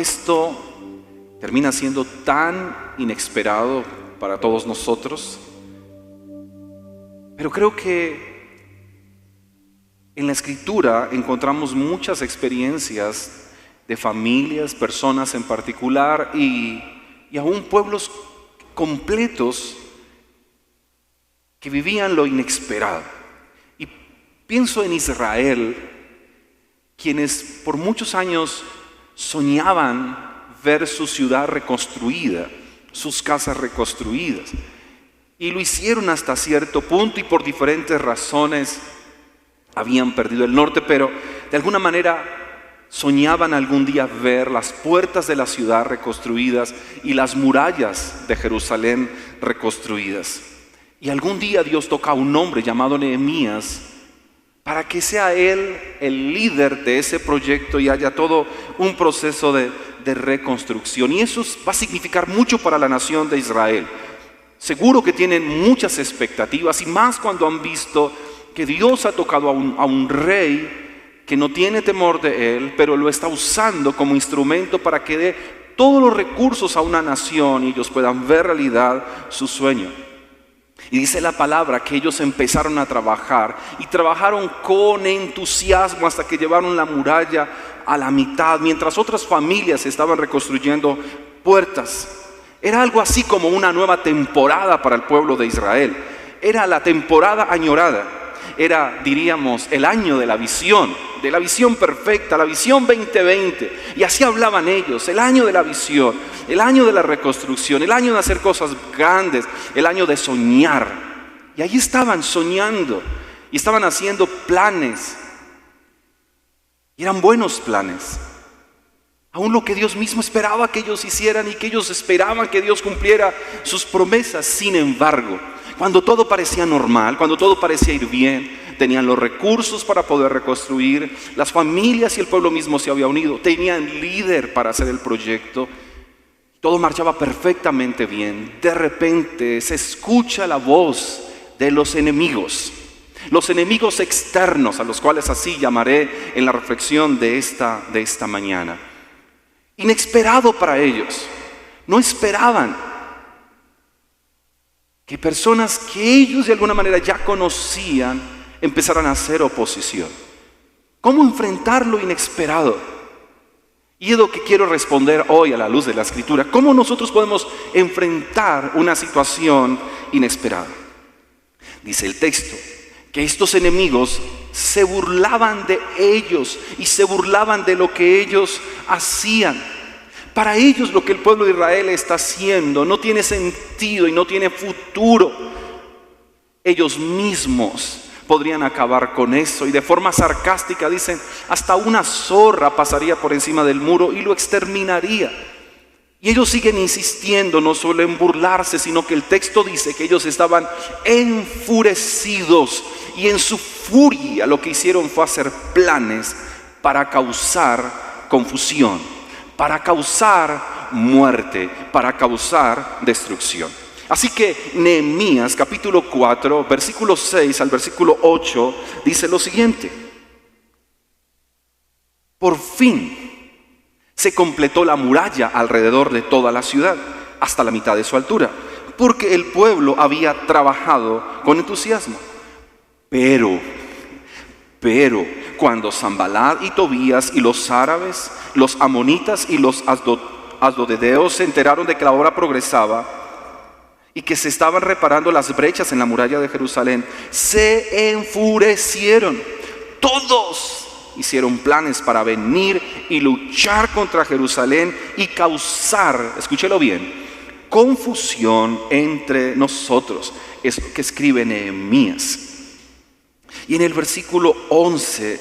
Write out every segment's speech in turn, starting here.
esto termina siendo tan inesperado para todos nosotros. Pero creo que en la Escritura encontramos muchas experiencias de familias, personas en particular y aún pueblos completos que vivían lo inesperado. Y pienso en Israel, quienes por muchos años soñaban ver su ciudad reconstruida, sus casas reconstruidas. Y lo hicieron hasta cierto punto y por diferentes razones habían perdido el norte, pero de alguna manera soñaban algún día ver las puertas de la ciudad reconstruidas y las murallas de Jerusalén reconstruidas. Y algún día Dios toca a un hombre llamado Nehemías para que sea él el líder de ese proyecto y haya todo un proceso de reconstrucción. Y eso va a significar mucho para la nación de Israel. Seguro que tienen muchas expectativas y más cuando han visto que Dios ha tocado a un rey que no tiene temor de él, pero lo está usando como instrumento para que dé todos los recursos a una nación y ellos puedan ver realidad su sueño. Y dice la palabra que ellos empezaron a trabajar y trabajaron con entusiasmo hasta que llevaron la muralla a la mitad, mientras otras familias estaban reconstruyendo puertas. Era algo así como una nueva temporada para el pueblo de Israel. Era la temporada añorada. Era, diríamos, el año de la visión perfecta, la visión 2020. Y así hablaban ellos, el año de la visión, el año de la reconstrucción, el año de hacer cosas grandes, el año de soñar. Y ahí estaban soñando y estaban haciendo planes. Y eran buenos planes. Aún lo que Dios mismo esperaba que ellos hicieran y que ellos esperaban que Dios cumpliera sus promesas. Sin embargo, cuando todo parecía normal, cuando todo parecía ir bien, tenían los recursos para poder reconstruir, las familias y el pueblo mismo se había unido, tenían líder para hacer el proyecto, todo marchaba perfectamente bien. De repente se escucha la voz de los enemigos externos, a los cuales así llamaré en la reflexión de esta mañana. Inesperado para ellos, no esperaban que personas que ellos de alguna manera ya conocían empezaran a hacer oposición. ¿Cómo enfrentar lo inesperado? Y es lo que quiero responder hoy a la luz de la Escritura. ¿Cómo nosotros podemos enfrentar una situación inesperada? Dice el texto que estos enemigos se burlaban de ellos y se burlaban de lo que ellos hacían. Para ellos lo que el pueblo de Israel está haciendo no tiene sentido y no tiene futuro. Ellos mismos podrían acabar con eso y de forma sarcástica dicen, hasta una zorra pasaría por encima del muro y lo exterminaría. Y ellos siguen insistiendo no solo en burlarse, sino que el texto dice que ellos estaban enfurecidos y en su furia lo que hicieron fue hacer planes para causar confusión, para causar muerte, para causar destrucción. Así que Nehemías capítulo 4, versículo 6 al versículo 8 dice lo siguiente: por fin se completó la muralla alrededor de toda la ciudad, hasta la mitad de su altura, porque el pueblo había trabajado con entusiasmo. Pero cuando Sanballat y Tobías y los árabes, los amonitas y los asdodeos se enteraron de que la obra progresaba y que se estaban reparando las brechas en la muralla de Jerusalén, se enfurecieron. Todos hicieron planes para venir y luchar contra Jerusalén y causar, escúchelo bien, confusión entre nosotros. Es lo que escribe Nehemías. Y en el versículo 11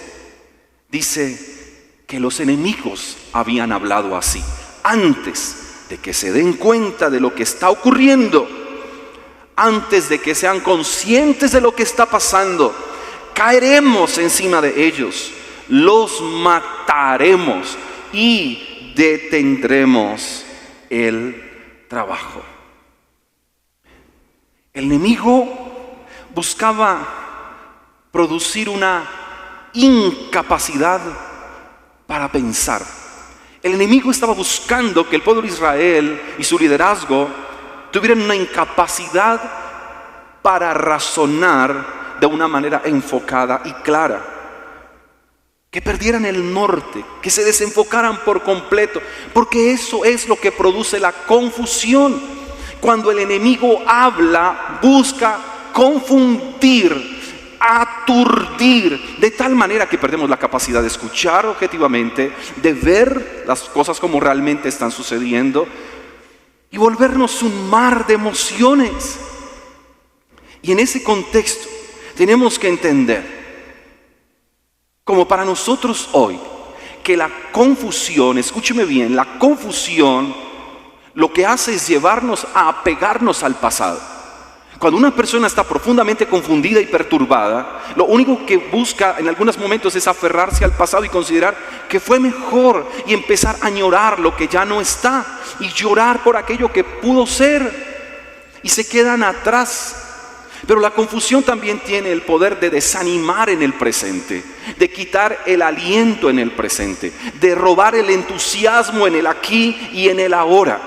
dice que los enemigos habían hablado así: antes de que se den cuenta de lo que está ocurriendo, antes de que sean conscientes de lo que está pasando, caeremos encima de ellos, los mataremos y detendremos el trabajo. El enemigo buscaba producir una incapacidad para pensar. El enemigo estaba buscando que el pueblo de Israel y su liderazgo tuvieran una incapacidad para razonar de una manera enfocada y clara. Que perdieran el norte, que se desenfocaran por completo, porque eso es lo que produce la confusión. Cuando el enemigo habla, busca confundir, aturdir, de tal manera que perdemos la capacidad de escuchar objetivamente, de ver las cosas como realmente están sucediendo y volvernos un mar de emociones. Y en ese contexto tenemos que entender, como para nosotros hoy, que la confusión, escúcheme bien, la confusión lo que hace es llevarnos a apegarnos al pasado. Cuando una persona está profundamente confundida y perturbada, lo único que busca en algunos momentos es aferrarse al pasado y considerar que fue mejor y empezar a añorar lo que ya no está y llorar por aquello que pudo ser y se quedan atrás. Pero la confusión también tiene el poder de desanimar en el presente, de quitar el aliento en el presente, de robar el entusiasmo en el aquí y en el ahora.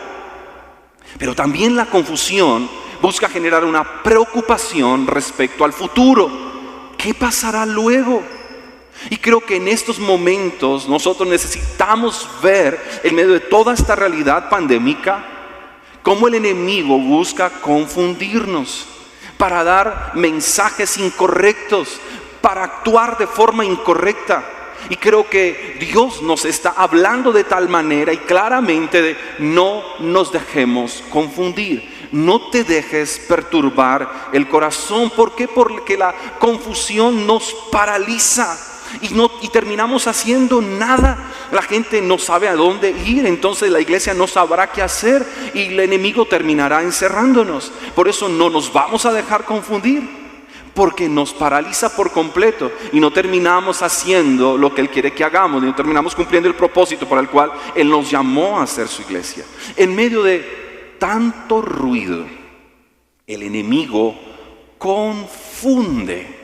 Pero también la confusión busca generar una preocupación respecto al futuro. ¿Qué pasará luego? Y creo que en estos momentos nosotros necesitamos ver, en medio de toda esta realidad pandémica, cómo el enemigo busca confundirnos para dar mensajes incorrectos, para actuar de forma incorrecta. Y creo que Dios nos está hablando de tal manera y claramente de no nos dejemos confundir. No te dejes perturbar el corazón. ¿Por qué? Porque la confusión nos paraliza y terminamos haciendo nada. La gente no sabe a dónde ir, entonces la iglesia no sabrá qué hacer y el enemigo terminará encerrándonos. Por eso no nos vamos a dejar confundir, porque nos paraliza por completo y no terminamos haciendo lo que Él quiere que hagamos, y no terminamos cumpliendo el propósito para el cual Él nos llamó a ser su iglesia. En medio de tanto ruido, el enemigo confunde.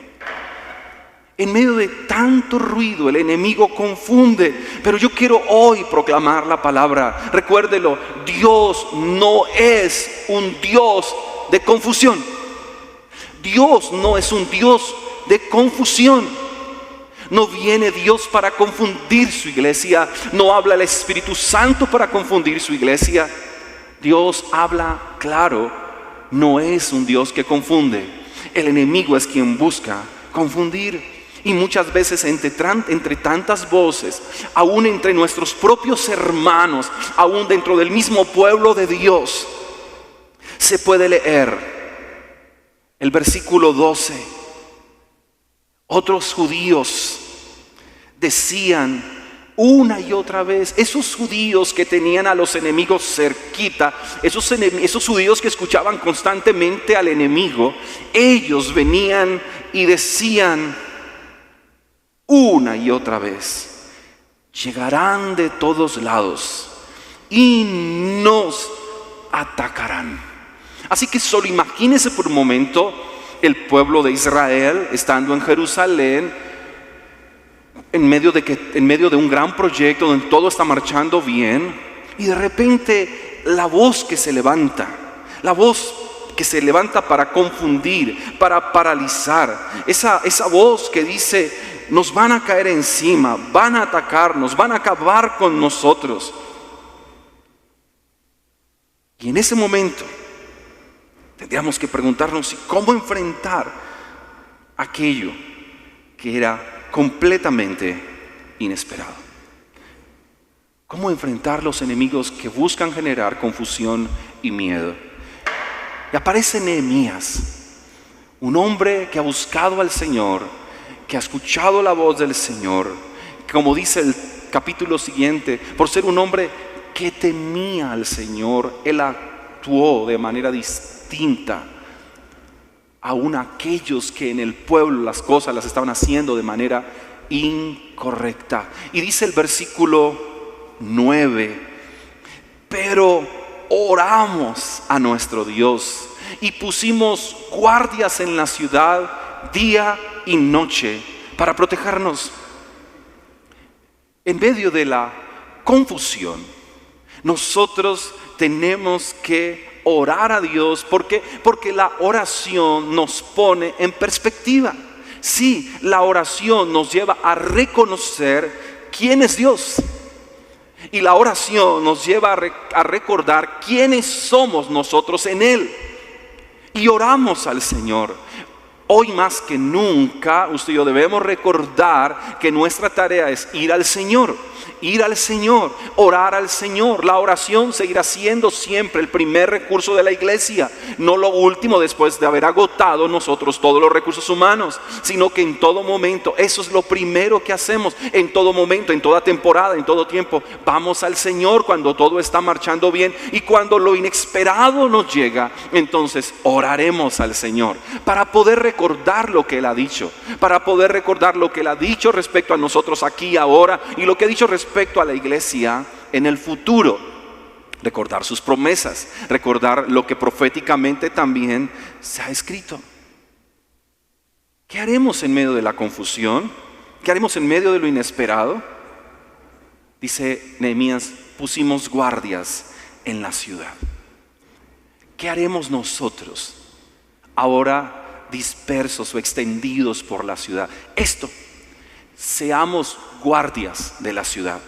En medio de tanto ruido, el enemigo confunde. Pero yo quiero hoy proclamar la palabra. Recuérdelo, Dios no es un Dios de confusión. Dios no es un Dios de confusión. No viene Dios para confundir su iglesia. No habla el Espíritu Santo para confundir su iglesia. Dios habla claro. No es un Dios que confunde. El enemigo es quien busca confundir. Y muchas veces entre tantas voces, aún entre nuestros propios hermanos, aún dentro del mismo pueblo de Dios, se puede leer el versículo 12. Otros judíos decían una y otra vez, esos judíos que tenían a los enemigos cerquita, esos judíos que escuchaban constantemente al enemigo, ellos venían y decían una y otra vez, llegarán de todos lados y nos atacarán. Así que solo imagínese por un momento el pueblo de Israel estando en Jerusalén, en medio de un gran proyecto donde todo está marchando bien, y de repente la voz que se levanta, para confundir, para paralizar, esa voz que dice: nos van a caer encima, van a atacarnos, van a acabar con nosotros. Y en ese momento tendríamos que preguntarnos cómo enfrentar aquello que era completamente inesperado. ¿Cómo enfrentar los enemigos que buscan generar confusión y miedo? Y aparece Nehemías, un hombre que ha buscado al Señor, que ha escuchado la voz del Señor, como dice el capítulo siguiente, por ser un hombre que temía al Señor, él actuó de manera distinta aún aquellos que en el pueblo las cosas las estaban haciendo de manera incorrecta. Y dice el versículo 9: pero oramos a nuestro Dios y pusimos guardias en la ciudad día y noche para protegernos. En medio de la confusión, nosotros tenemos que orar a Dios. ¿Por qué? Porque la oración nos pone en perspectiva. Sí, la oración nos lleva a reconocer quién es Dios. Y la oración nos lleva a recordar quiénes somos nosotros en Él. Y oramos al Señor. Hoy más que nunca, usted y yo debemos recordar que nuestra tarea es ir al Señor, orar al Señor. La oración seguirá siendo siempre el primer recurso de la iglesia, no lo último después de haber agotado nosotros todos los recursos humanos, sino que en todo momento, eso es lo primero que hacemos, en todo momento, en toda temporada, en todo tiempo, vamos al Señor cuando todo está marchando bien, y cuando lo inesperado nos llega, entonces oraremos al Señor para poder recordar lo que Él ha dicho, para poder recordar lo que Él ha dicho respecto a nosotros aquí y ahora, y lo que ha dicho respecto a la iglesia en el futuro. Recordar sus promesas, recordar lo que proféticamente también se ha escrito. ¿Qué haremos en medio de la confusión? ¿Qué haremos en medio de lo inesperado? Dice Nehemías, pusimos guardias en la ciudad. ¿Qué haremos nosotros ahora dispersos o extendidos por la ciudad? Seamos guardias de la ciudad.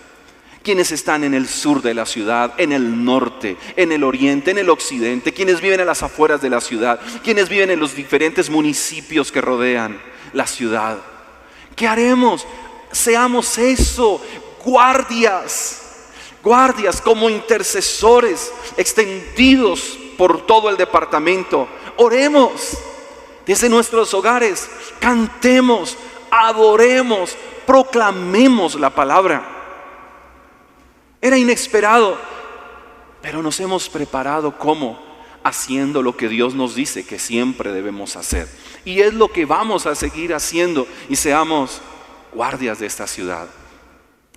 Quienes están en el sur de la ciudad, en el norte, en el oriente, en el occidente, quienes viven a las afueras de la ciudad, quienes viven en los diferentes municipios que rodean la ciudad. ¿Qué haremos? Seamos eso, guardias como intercesores extendidos por todo el departamento. Oremos desde nuestros hogares, cantemos, adoremos, proclamemos la palabra. Era inesperado, pero nos hemos preparado. ¿Cómo? Haciendo lo que Dios nos dice que siempre debemos hacer. Y es lo que vamos a seguir haciendo. Y seamos guardias de esta ciudad,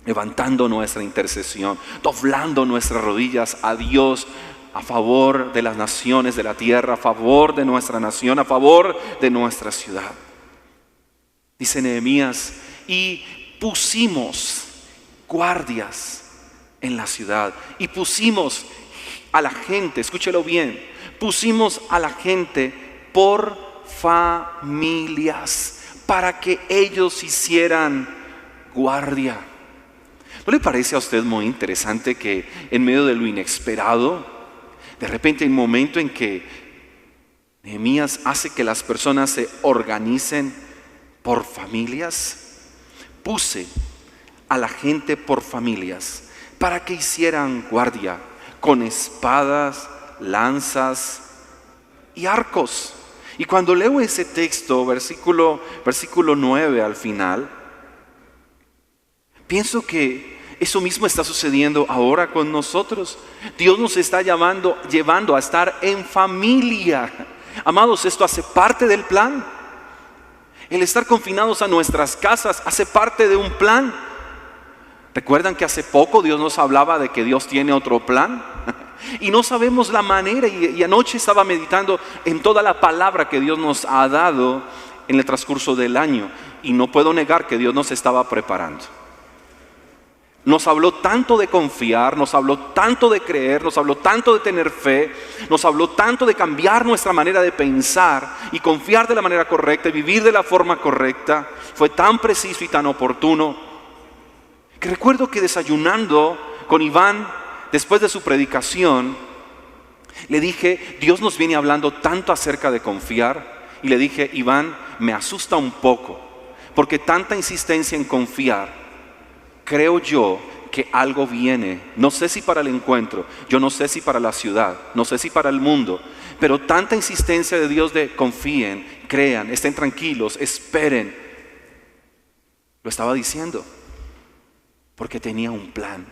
levantando nuestra intercesión, doblando nuestras rodillas a Dios, a favor de las naciones de la tierra, a favor de nuestra nación, a favor de nuestra ciudad. Dice Nehemías, y pusimos guardias en la ciudad, y pusimos a la gente, escúchelo bien, pusimos a la gente por familias, para que ellos hicieran guardia. ¿No le parece a usted muy interesante que en medio de lo inesperado, de repente hay un momento en que Nehemías hace que las personas se organicen por familias? Puse a la gente por familias para que hicieran guardia con espadas, lanzas y arcos. Y cuando leo ese texto, versículo 9 al final, pienso que eso mismo está sucediendo ahora con nosotros. Dios nos está llevando a estar en familia. Amados, esto hace parte del plan. El estar confinados a nuestras casas hace parte de un plan. ¿Recuerdan que hace poco Dios nos hablaba de que Dios tiene otro plan? Y no sabemos la manera, y anoche estaba meditando en toda la palabra que Dios nos ha dado en el transcurso del año, y no puedo negar que Dios nos estaba preparando. Nos habló tanto de confiar, nos habló tanto de creer, nos habló tanto de tener fe, nos habló tanto de cambiar nuestra manera de pensar y confiar de la manera correcta y vivir de la forma correcta. Fue tan preciso y tan oportuno que recuerdo que desayunando con Iván después de su predicación, le dije, Dios nos viene hablando tanto acerca de confiar, y le dije, Iván, me asusta un poco, porque tanta insistencia en confiar, creo yo que algo viene, no sé si para el encuentro, yo no sé si para la ciudad, no sé si para el mundo, pero tanta insistencia de Dios de confíen, crean, estén tranquilos, esperen. Lo estaba diciendo porque tenía un plan,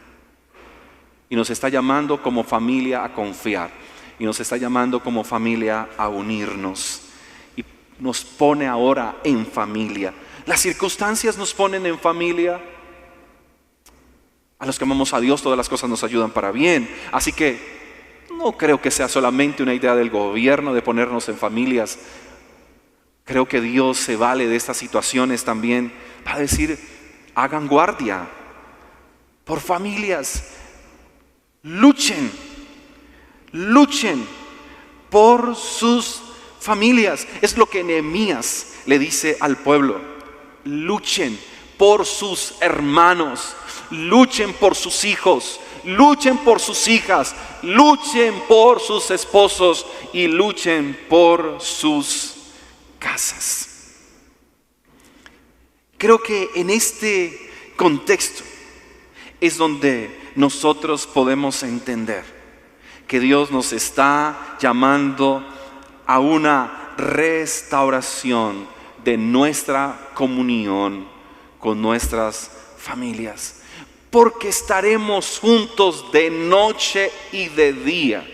y nos está llamando como familia a confiar, y nos está llamando como familia a unirnos, y nos pone ahora en familia. Las circunstancias nos ponen en familia. A los que amamos a Dios, todas las cosas nos ayudan para bien. Así que no creo que sea solamente una idea del gobierno de ponernos en familias. Creo que Dios se vale de estas situaciones también para decir, hagan guardia. por familias. Luchen por sus familias. Es lo que Nehemías le dice al pueblo. Luchen por sus hermanos, luchen por sus hijos, luchen por sus hijas, luchen por sus esposos y luchen por sus casas. Creo que en este contexto es donde nosotros podemos entender que Dios nos está llamando a una restauración de nuestra comunión con nuestras familias, porque estaremos juntos de noche y de día,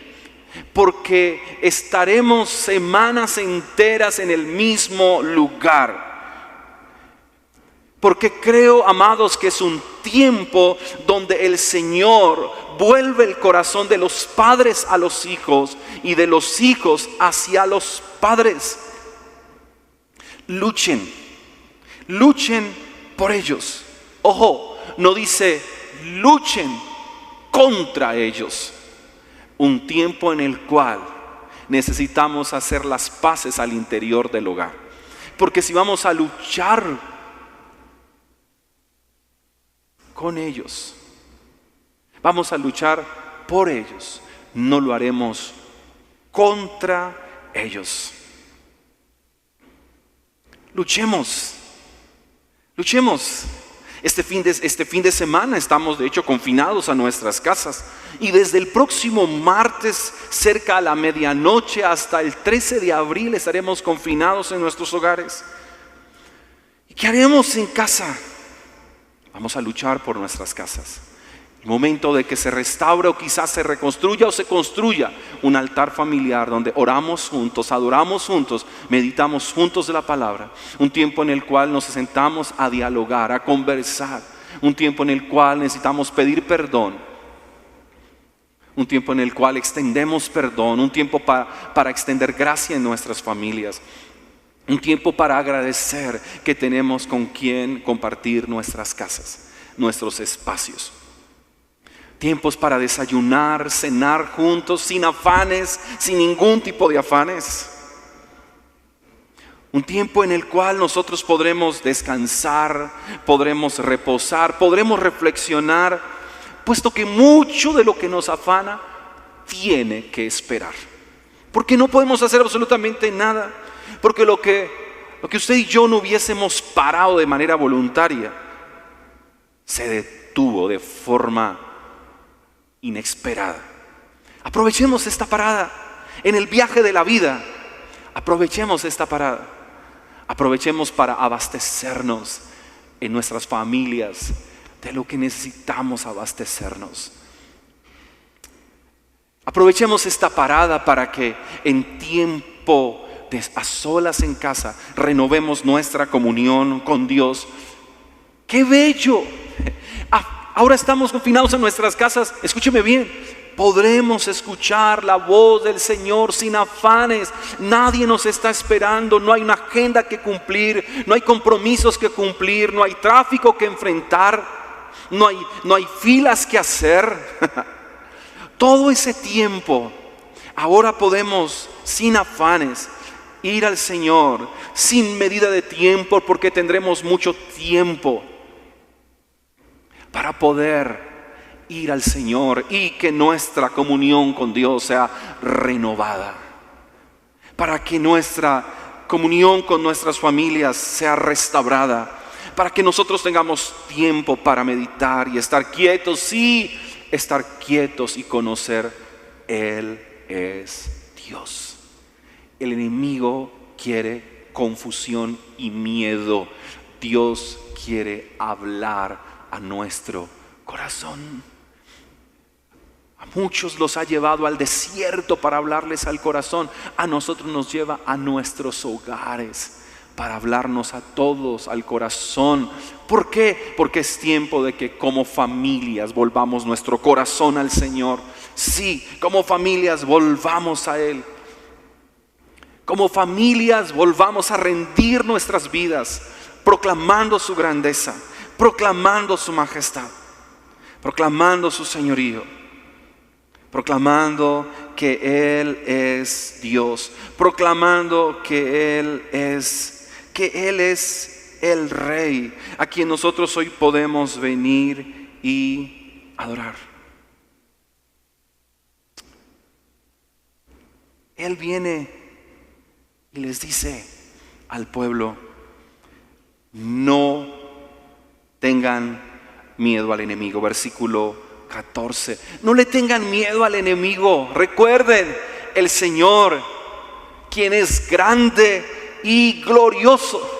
porque estaremos semanas enteras en el mismo lugar. Porque creo, amados, que es un tiempo donde el Señor vuelve el corazón de los padres a los hijos y de los hijos hacia los padres. Luchen por ellos. Ojo, no dice luchen contra ellos. Un tiempo en el cual necesitamos hacer las paces al interior del hogar. Porque si vamos a luchar con ellos, vamos a luchar por ellos, no lo haremos contra ellos. Luchemos. Este fin de semana estamos de hecho confinados a nuestras casas, y desde el próximo martes cerca a la medianoche hasta el 13 de abril estaremos confinados en nuestros hogares. ¿Y qué haremos en casa? Vamos a luchar por nuestras casas. El momento de que se restaure o quizás se reconstruya o se construya un altar familiar donde oramos juntos, adoramos juntos, meditamos juntos de la palabra. Un tiempo en el cual nos sentamos a dialogar, a conversar. Un tiempo en el cual necesitamos pedir perdón. Un tiempo en el cual extendemos perdón. Un tiempo para extender gracia en nuestras familias. Un tiempo para agradecer que tenemos con quien compartir nuestras casas, nuestros espacios. Tiempos para desayunar, cenar juntos, sin afanes, sin ningún tipo de afanes. Un tiempo en el cual nosotros podremos descansar, podremos reposar, podremos reflexionar, puesto que mucho de lo que nos afana tiene que esperar. Porque no podemos hacer absolutamente nada. Porque lo que usted y yo no hubiésemos parado de manera voluntaria, se detuvo de forma inesperada. Aprovechemos esta parada en el viaje de la vida. Aprovechemos esta parada. Aprovechemos para abastecernos en nuestras familias de lo que necesitamos abastecernos. Aprovechemos esta parada para que en tiempo a solas en casa renovemos nuestra comunión con Dios. ¡Qué bello! Ahora estamos confinados en nuestras casas. Escúcheme bien. Podremos escuchar la voz del Señor sin afanes. Nadie nos está esperando. No hay una agenda que cumplir. No hay compromisos que cumplir. No hay tráfico que enfrentar. No hay filas que hacer. Todo ese tiempo ahora podemos sin afanes ir al Señor sin medida de tiempo, porque tendremos mucho tiempo para poder ir al Señor y que nuestra comunión con Dios sea renovada, para que nuestra comunión con nuestras familias sea restaurada, para que nosotros tengamos tiempo para meditar y estar quietos y conocer Él es Dios. El enemigo quiere confusión y miedo. Dios quiere hablar a nuestro corazón. A muchos los ha llevado al desierto para hablarles al corazón. A nosotros nos lleva a nuestros hogares para hablarnos a todos al corazón. ¿Por qué? Porque es tiempo de que como familias volvamos nuestro corazón al Señor. Sí, como familias volvamos a Él. Como familias volvamos a rendir nuestras vidas, proclamando su grandeza, proclamando su majestad. proclamando su señorío, proclamando que Él es Dios, proclamando que Él es el Rey, a quien nosotros hoy podemos venir y adorar. Él viene y les dice al pueblo: no tengan miedo al enemigo. Versículo 14. No le tengan miedo al enemigo. Recuerden, el Señor, quien es grande y glorioso.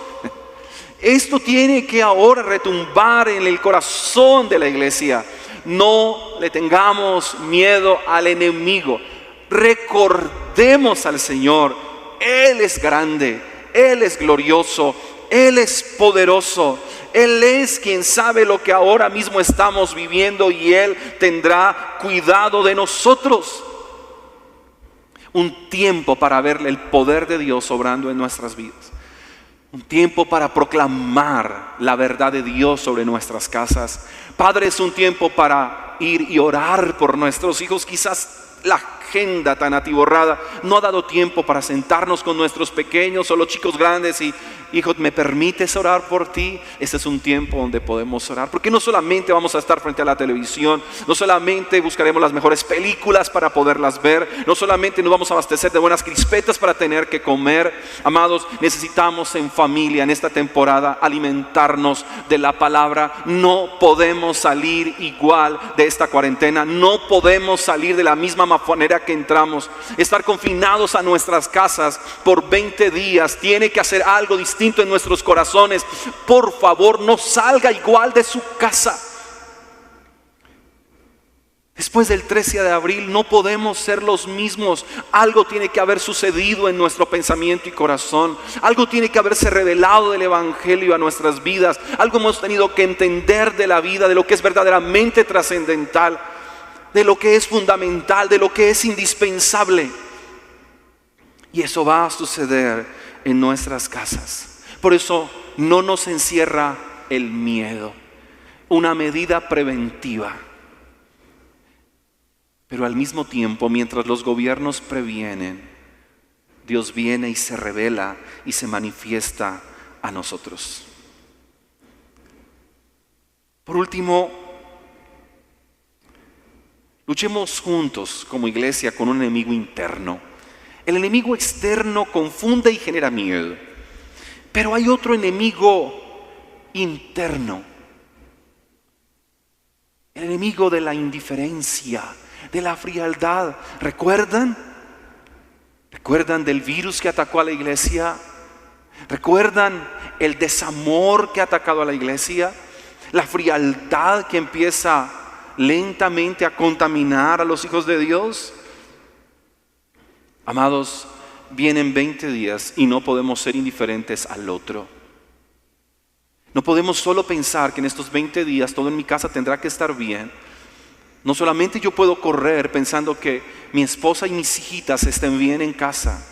Esto tiene que ahora retumbar en el corazón de la iglesia. No le tengamos miedo al enemigo. Recordemos al Señor. Él es grande, Él es glorioso, Él es poderoso. Él es quien sabe lo que ahora mismo estamos viviendo y Él tendrá cuidado de nosotros. Un tiempo para ver el poder de Dios obrando en nuestras vidas. Un tiempo para proclamar la verdad de Dios sobre nuestras casas. Padre, es un tiempo para ir y orar por nuestros hijos. Quizás la agenda tan atiborrada no ha dado tiempo para sentarnos con nuestros pequeños o los chicos grandes y: hijo, ¿me permites orar por ti? Este es un tiempo donde podemos orar, porque no solamente vamos a estar frente a la televisión, no solamente buscaremos las mejores películas para poderlas ver, no solamente nos vamos a abastecer de buenas crispetas para tener que comer. Amados, necesitamos en familia en esta temporada alimentarnos de la palabra. No podemos salir igual de esta cuarentena, no podemos salir de la misma manera que entramos. Estar confinados a nuestras casas por 20 días tiene que hacer algo distinto en nuestros corazones. Por favor, no salga igual de su casa. Después del 13 de abril no podemos ser los mismos. Algo tiene que haber sucedido en nuestro pensamiento y corazón. Algo tiene que haberse revelado del Evangelio a nuestras vidas. Algo hemos tenido que entender de la vida, de lo que es verdaderamente trascendental, de lo que es fundamental, de lo que es indispensable. Y eso va a suceder en nuestras casas. Por eso no nos encierra el miedo, una medida preventiva. Pero al mismo tiempo, mientras los gobiernos previenen, Dios viene y se revela y se manifiesta a nosotros. Por último, luchemos juntos como iglesia con un enemigo interno. El enemigo externo confunde y genera miedo, pero hay otro enemigo interno. El enemigo de la indiferencia, de la frialdad. ¿Recuerdan? ¿Recuerdan del virus que atacó a la iglesia? ¿Recuerdan el desamor que ha atacado a la iglesia? La frialdad que empieza lentamente a contaminar a los hijos de Dios. Amados, vienen 20 días y no podemos ser indiferentes al otro. No podemos solo pensar que en estos 20 días todo en mi casa tendrá que estar bien. No solamente yo puedo correr pensando que mi esposa y mis hijitas estén bien en casa.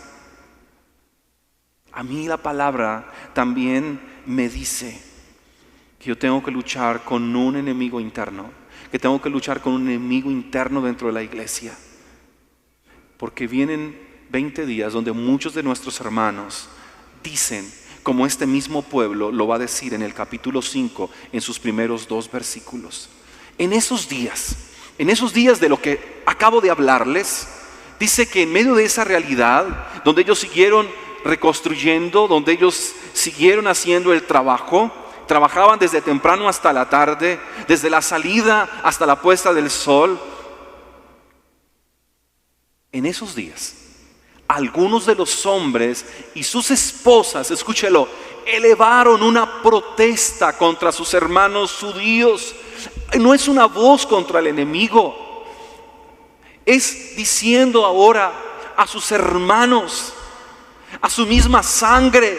A mí la palabra también me dice que yo tengo que luchar con un enemigo interno, que tengo que luchar con un enemigo interno dentro de la iglesia. Porque vienen 20 días donde muchos de nuestros hermanos dicen, como este mismo pueblo lo va a decir en el capítulo 5, en sus primeros 2 versículos. En esos días de lo que acabo de hablarles, dice que en medio de esa realidad, donde ellos siguieron reconstruyendo, donde ellos siguieron haciendo el trabajo, trabajaban desde temprano hasta la tarde, desde la salida hasta la puesta del sol. En esos días, algunos de los hombres y sus esposas, escúchelo, elevaron una protesta contra sus hermanos judíos. No es una voz contra el enemigo, es diciendo ahora a sus hermanos, a su misma sangre: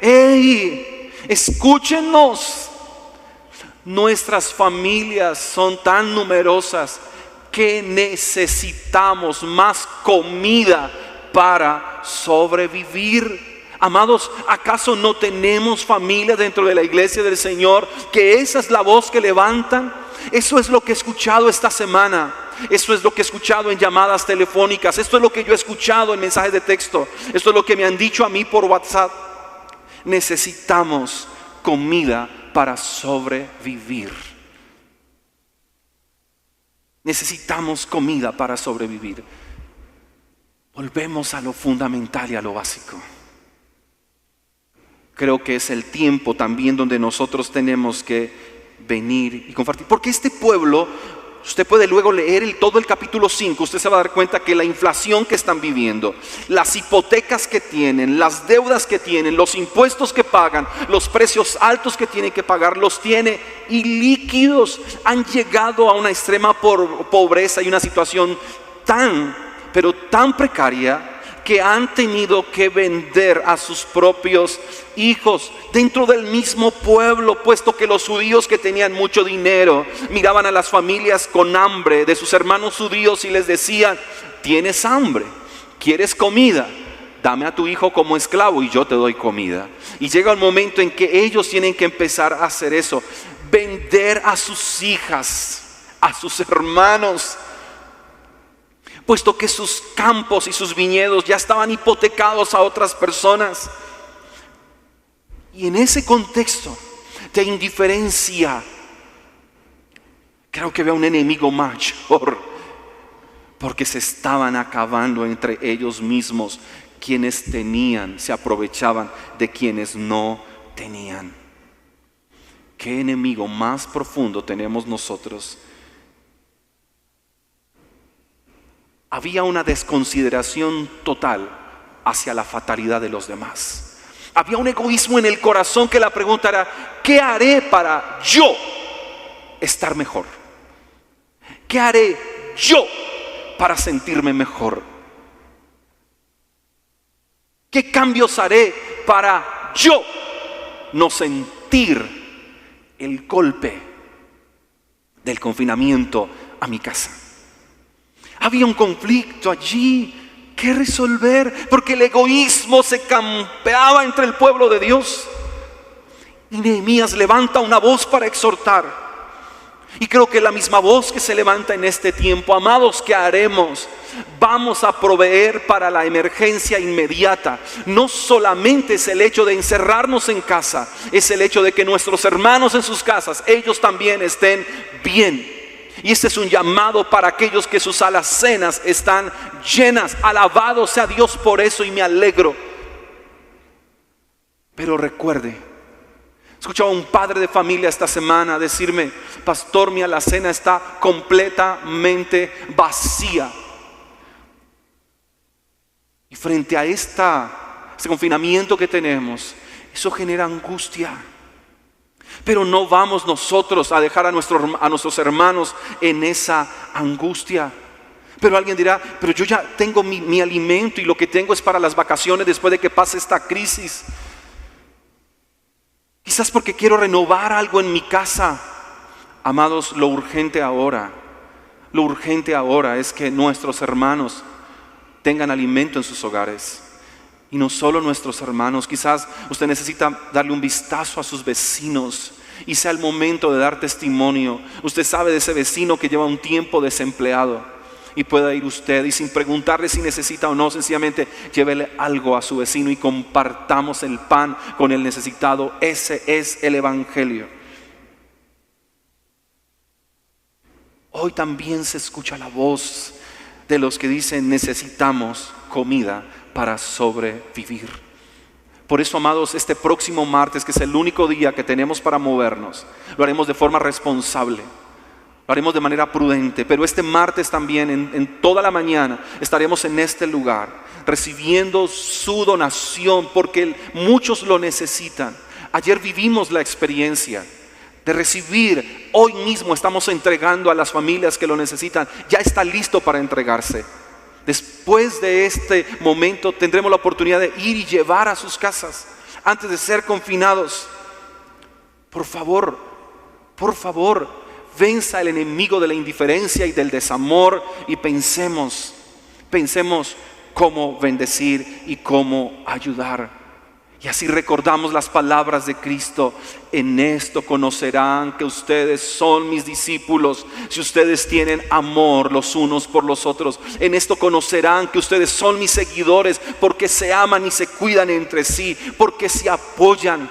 ¡hey! Escúchenos. Nuestras familias son tan numerosas que necesitamos más comida para sobrevivir. Amados, ¿acaso no tenemos familia dentro de la iglesia del Señor que esa es la voz que levantan? Eso es lo que he escuchado esta semana. Eso es lo que he escuchado en llamadas telefónicas. Esto es lo que yo he escuchado en mensajes de texto. Esto es lo que me han dicho a mí por WhatsApp. Necesitamos comida para sobrevivir. Necesitamos comida para sobrevivir. Volvemos a lo fundamental y a lo básico. Creo que es el tiempo también donde nosotros tenemos que venir y compartir. Porque este pueblo, usted puede luego leer todo el capítulo 5, usted se va a dar cuenta que la inflación que están viviendo, las hipotecas que tienen, las deudas que tienen, los impuestos que pagan, los precios altos que tienen que pagar, los tiene ilíquidos. Han llegado a una extrema pobreza y una situación pero tan precaria, que han tenido que vender a sus propios hijos dentro del mismo pueblo, puesto que los judíos que tenían mucho dinero miraban a las familias con hambre de sus hermanos judíos y les decían: tienes hambre, quieres comida, dame a tu hijo como esclavo y yo te doy comida. Y llega el momento en que ellos tienen que empezar a hacer eso, vender a sus hijas, a sus hermanos, puesto que sus campos y sus viñedos ya estaban hipotecados a otras personas. Y en ese contexto de indiferencia, creo que había un enemigo mayor, porque se estaban acabando entre ellos mismos. Quienes tenían se aprovechaban de quienes no tenían. ¿Qué enemigo más profundo tenemos nosotros? Había una desconsideración total hacia la fatalidad de los demás. Había un egoísmo en el corazón que la pregunta era: ¿qué haré para yo estar mejor? ¿Qué haré yo para sentirme mejor? ¿Qué cambios haré para yo no sentir el golpe del confinamiento a mi casa? Había un conflicto allí que resolver, porque el egoísmo se campeaba entre el pueblo de Dios. Y Nehemías levanta una voz para exhortar. Y creo que la misma voz que se levanta en este tiempo: amados, ¿qué haremos? Vamos a proveer para la emergencia inmediata. No solamente es el hecho de encerrarnos en casa, es el hecho de que nuestros hermanos en sus casas, ellos también estén bien. Y este es un llamado para aquellos que sus alacenas están llenas. Alabado sea Dios por eso, y me alegro. Pero recuerde, escuchaba a un padre de familia esta semana decirme: pastor, mi alacena está completamente vacía. Y frente a este confinamiento que tenemos, eso genera angustia. Pero no vamos nosotros a dejar a nuestros hermanos en esa angustia. Pero alguien dirá: pero yo ya tengo mi alimento y lo que tengo es para las vacaciones después de que pase esta crisis. Quizás porque quiero renovar algo en mi casa. Amados, lo urgente ahora es que nuestros hermanos tengan alimento en sus hogares. Y no solo nuestros hermanos, quizás usted necesita darle un vistazo a sus vecinos y sea el momento de dar testimonio. Usted sabe de ese vecino que lleva un tiempo desempleado y pueda ir usted y, sin preguntarle si necesita o no, sencillamente llévele algo a su vecino y compartamos el pan con el necesitado. Ese es el evangelio. Hoy también se escucha la voz de los que dicen: necesitamos comida para sobrevivir. Por eso, amados, este próximo martes, que es el único día que tenemos para movernos, lo haremos de forma responsable, lo haremos de manera prudente. Pero este martes también, en toda la mañana, estaremos en este lugar recibiendo su donación, porque muchos lo necesitan. Ayer vivimos la experiencia de recibir. Hoy mismo estamos entregando a las familias que lo necesitan. Ya está listo para entregarse. Después de este momento tendremos la oportunidad de ir y llevar a sus casas antes de ser confinados. Por favor, venza el enemigo de la indiferencia y del desamor y pensemos cómo bendecir y cómo ayudar. Y así recordamos las palabras de Cristo: en esto conocerán que ustedes son mis discípulos, si ustedes tienen amor los unos por los otros. En esto conocerán que ustedes son mis seguidores, porque se aman y se cuidan entre sí, porque se apoyan,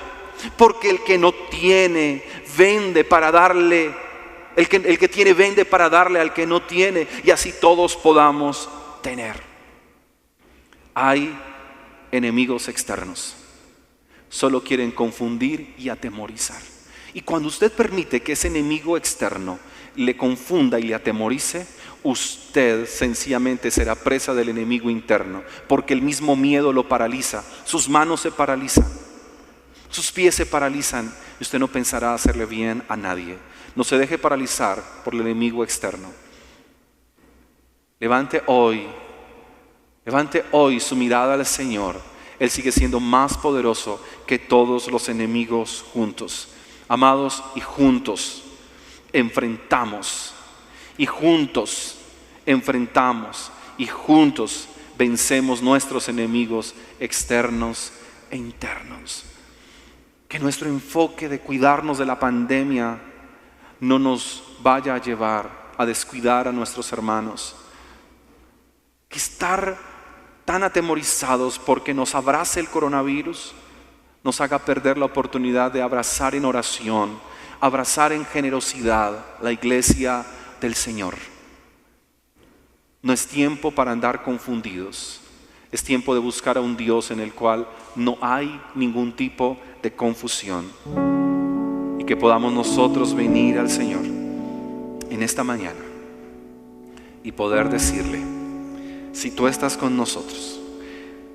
porque el que no tiene vende para darle, el que tiene vende para darle al que no tiene, y así todos podamos tener. Hay enemigos externos. Solo quieren confundir y atemorizar. Y cuando usted permite que ese enemigo externo le confunda y le atemorice, usted sencillamente será presa del enemigo interno, porque el mismo miedo lo paraliza. Sus manos se paralizan, sus pies se paralizan, y usted no pensará hacerle bien a nadie. No se deje paralizar por el enemigo externo. Levante hoy su mirada al Señor. Él sigue siendo más poderoso que todos los enemigos juntos. Amados, y juntos enfrentamos, y juntos enfrentamos, y juntos vencemos nuestros enemigos externos e internos. Que nuestro enfoque de cuidarnos de la pandemia no nos vaya a llevar a descuidar a nuestros hermanos. Que estar tan atemorizados porque nos abrace el coronavirus nos haga perder la oportunidad de abrazar en oración, abrazar en generosidad la iglesia del Señor. No es tiempo para andar confundidos, es tiempo de buscar a un Dios en el cual no hay ningún tipo de confusión, y que podamos nosotros venir al Señor en esta mañana y poder decirle: si tú estás con nosotros,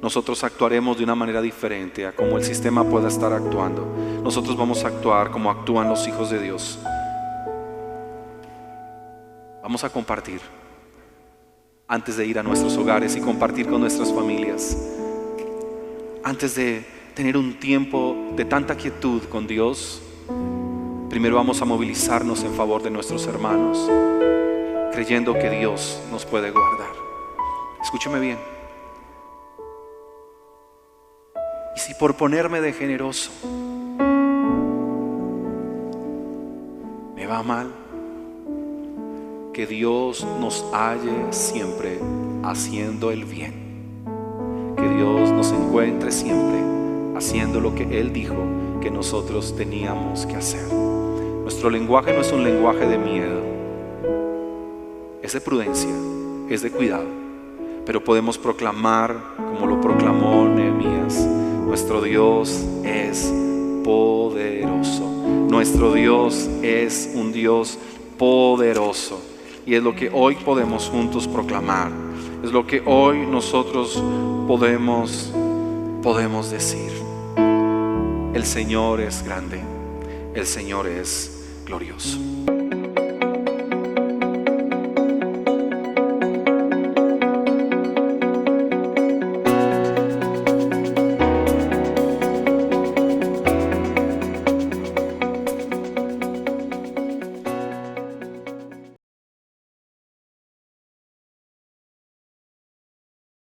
nosotros actuaremos de una manera diferente a como el sistema pueda estar actuando. Nosotros vamos a actuar como actúan los hijos de Dios. Vamos a compartir antes de ir a nuestros hogares y compartir con nuestras familias. Antes de tener un tiempo de tanta quietud con Dios, primero vamos a movilizarnos en favor de nuestros hermanos, creyendo que Dios nos puede guardar. Escúcheme bien. Y si por ponerme de generoso me va mal, que Dios nos halle siempre haciendo el bien. Que Dios nos encuentre siempre haciendo lo que Él dijo que nosotros teníamos que hacer. Nuestro lenguaje no es un lenguaje de miedo, es de prudencia, es de cuidado. Pero podemos proclamar como lo proclamó Nehemías: nuestro Dios es poderoso. Nuestro Dios es un Dios poderoso. Y es lo que hoy podemos juntos proclamar. Es lo que hoy nosotros podemos decir. El Señor es grande. El Señor es glorioso.